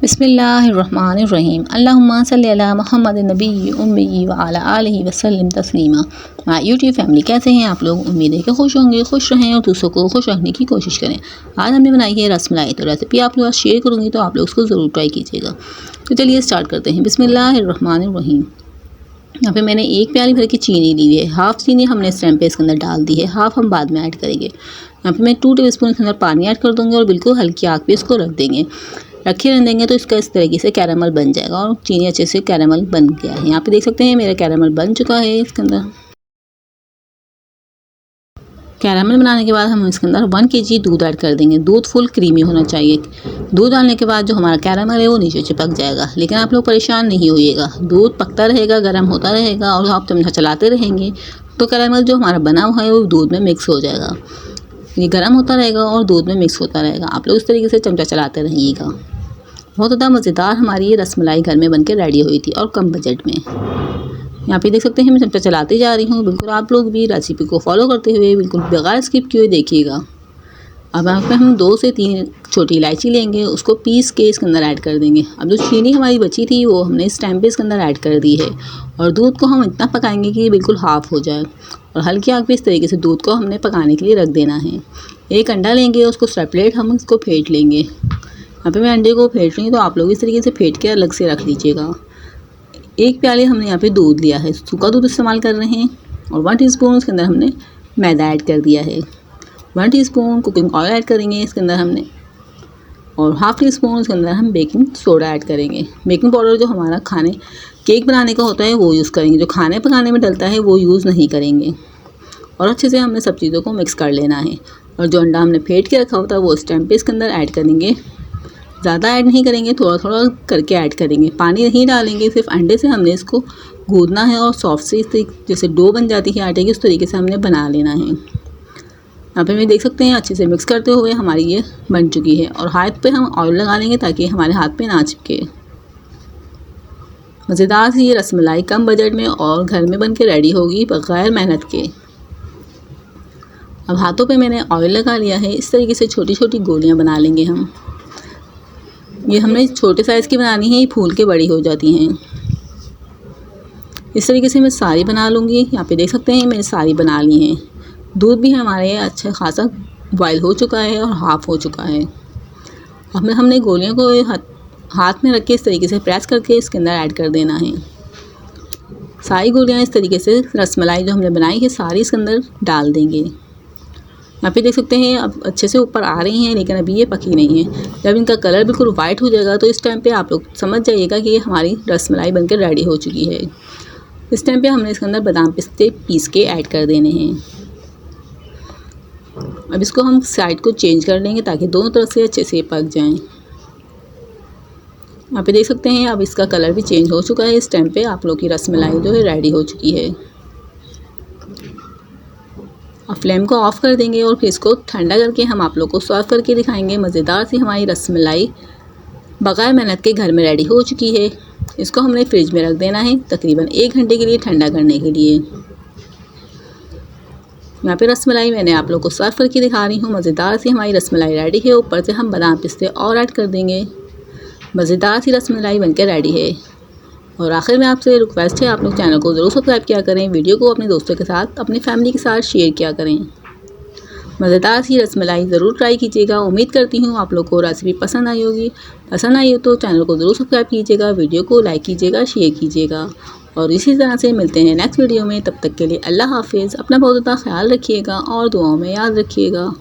बिस्मिल्लाहिर्रहमानिर्रहीम अल्लाहुम्मा सल्ली अला मुहम्मद नबी उम्मी व अला आलिहि वसल्लम तस्लीमा। माय यूट्यूब फैमिली, कैसे हैं आप लोग? उम्मीद है कि खुश होंगे, खुश रहें और दूसरों को खुश रखने की कोशिश करें। आज हमने बनाई है रसमलाई, तो रेसिपी आप लोग शेयर करूँगी, तो आप लोग उसको ज़रूर ट्राई कीजिएगा। तो चलिए स्टार्ट करते हैं। बिस्मिल्लाहिर्रहमानिर्रहीम। यहाँ पे मैंने एक प्याली भर की चीनी ली है। हाफ़ चीनी हमने इस टाइम पे इसके अंदर डाल दी है, हाफ़ हम बाद में ऐड करेंगे। यहाँ पे मैं 2 टेबलस्पून इसके अंदर पानी ऐड कर दूँगी और बिल्कुल हल्की आग पे इसको रख देंगे। रखे रहने देंगे तो इसका इस तरीके से कैरामल बन जाएगा और चीनी अच्छे से कैरामल बन गया है। यहाँ पे देख सकते हैं मेरा कैरामल बन चुका है। इसके अंदर कैरामल बनाने के बाद हम इसके अंदर 1 kg दूध ऐड कर देंगे। दूध फुल क्रीमी होना चाहिए। दूध डालने के बाद जो हमारा कैरामल है वो नीचे चिपक जाएगा, लेकिन आप लोग परेशान नहीं होइएगा। दूध पकता रहेगा, गर्म होता रहेगा और आप चमचा चलाते रहेंगे तो कैरामल जो हमारा बना हुआ है वो दूध में मिक्स हो जाएगा। ये गर्म होता रहेगा और दूध में मिक्स होता रहेगा। आप लोग इस तरीके से चमचा चलाते रहिएगा। बहुत ज़्यादा मज़ेदार हमारी ये रसमलाई घर में बनके रेडी हुई थी और कम बजट में। यहाँ पे देख सकते हैं मैं चमचा चलाती जा रही हूँ। बिल्कुल आप लोग भी रेसिपी को फॉलो करते हुए बिल्कुल बगैर स्किप किए हुए देखिएगा। अब यहाँ पे हम 2 से 3 छोटी इलायची लेंगे, उसको पीस के इसके अंदर ऐड कर देंगे। अब जो चीनी हमारी बची थी वो हमने इस टाइम पे इसके अंदर ऐड कर दी है और दूध को हम इतना पकाएंगे कि बिल्कुल हाफ़ हो जाए और हल्की आग पे इस तरीके से दूध को हमने पकाने के लिए रख देना है। एक अंडा लेंगे, उसको सेपरेट हम इसको फेंट लेंगे। यहाँ पे मैं अंडे को फेंट रही हूँ, तो आप लोग इस तरीके से फेंट के अलग से रख लीजिएगा। एक प्याले हमने यहाँ पे दूध लिया है, सूखा दूध इस्तेमाल कर रहे हैं और 1 टीस्पून उसके अंदर हमने मैदा ऐड कर दिया है। 1 टीस्पून कुकिंग ऑयल ऐड करेंगे इसके अंदर हमने और हाफ़ टीस्पून उसके अंदर हम बेकिंग सोडा ऐड करेंगे। बेकिंग पाउडर जो हमारा खाने केक बनाने का होता है वो यूज़ करेंगे, जो खाने पकाने में डलता है वो यूज़ नहीं करेंगे। और अच्छे से हमने सब चीज़ों को मिक्स कर लेना है और जो अंडा हमने फेंट के रखा होता है वो इस टाइम पे इसके अंदर ऐड करेंगे। ज़्यादा ऐड नहीं करेंगे, थोड़ा थोड़ा करके ऐड करेंगे। पानी नहीं डालेंगे, सिर्फ अंडे से हमने इसको गूंदना है और सॉफ्ट से इस जैसे डो बन जाती है आटे की, उस तरीके से हमने बना लेना है। यहाँ पे मैं देख सकते हैं अच्छे से मिक्स करते हुए हमारी ये बन चुकी है और हाथ पे हम ऑयल लगा लेंगे ताकि हमारे हाथ पे ना चिपके। मज़ेदार सी ये रसमलाई कम बजट में और घर में बन के रेडी होगी बग़ैर मेहनत के। अब हाथों पे मैंने ऑयल लगा लिया है। इस तरीके से छोटी छोटी गोलियाँ बना लेंगे हम। ये हमने छोटे साइज़ की बनानी है, ये फूल के बड़ी हो जाती हैं। इस तरीके से मैं सारी बना लूँगी। यहाँ पे देख सकते हैं मैंने सारी बना ली हैं। दूध भी हमारे अच्छा खासा बॉयल हो चुका है और हाफ़ हो चुका है। अब हमने गोलियों को हाथ में रख के इस तरीके से प्रेस करके इसके अंदर ऐड कर देना है। सारी गोलियाँ इस तरीके से रसमलाई जो हमने बनाई है सारी इसके अंदर डाल देंगे। यहाँ पे देख सकते हैं अब अच्छे से ऊपर आ रही हैं, लेकिन अभी ये पकी नहीं है। जब इनका कलर बिल्कुल वाइट हो जाएगा तो इस टाइम पे आप लोग समझ जाइएगा कि ये हमारी रसमलाई बनकर रेडी हो चुकी है। इस टाइम पे हमने इसके अंदर बादाम पिस्ते पीस के ऐड कर देने हैं। अब इसको हम साइड को चेंज कर लेंगे ताकि दोनों तरफ से अच्छे से पक जाएँ। यहाँ पे देख सकते हैं अब इसका कलर भी चेंज हो चुका है। इस टाइम पे आप लोग की रसमलाई जो है रेडी हो चुकी है। अब फ्लेम को ऑफ़ कर देंगे और फिर इसको ठंडा करके हम आप लोग को सर्व करके दिखाएंगे। मज़ेदार सी हमारी रसमलाई बग़ैर मेहनत के घर में रेडी हो चुकी है। इसको हमने फ्रिज में रख देना है तकरीबन 1 घंटे के लिए ठंडा करने के लिए। यहाँ पे रसमलाई मैंने आप लोग को सर्व करके दिखा रही हूँ। मज़ेदार सी हमारी रसमलाई रेडी है। ऊपर से हम बादाम पिस्ते और ऐड कर देंगे। मज़ेदार सी रसमलाई बनकर रेडी है। और आखिर में आपसे रिक्वेस्ट है, आप लोग चैनल को ज़रूर सब्सक्राइब किया करें, वीडियो को अपने दोस्तों के साथ अपनी फैमिली के साथ शेयर किया करें। मज़ेदार सी रसमलाई ज़रूर ट्राई कीजिएगा। उम्मीद करती हूँ आप लोग को रेसिपी पसंद आई होगी। पसंद आई हो तो चैनल को ज़रूर सब्सक्राइब कीजिएगा, वीडियो को लाइक कीजिएगा, शेयर कीजिएगा और इसी तरह से मिलते हैं नेक्स्ट वीडियो में। तब तक के लिए अल्लाह हाफिज़। अपना बहुत ज़्यादा ख्याल रखिएगा और दुआओं में याद रखिएगा।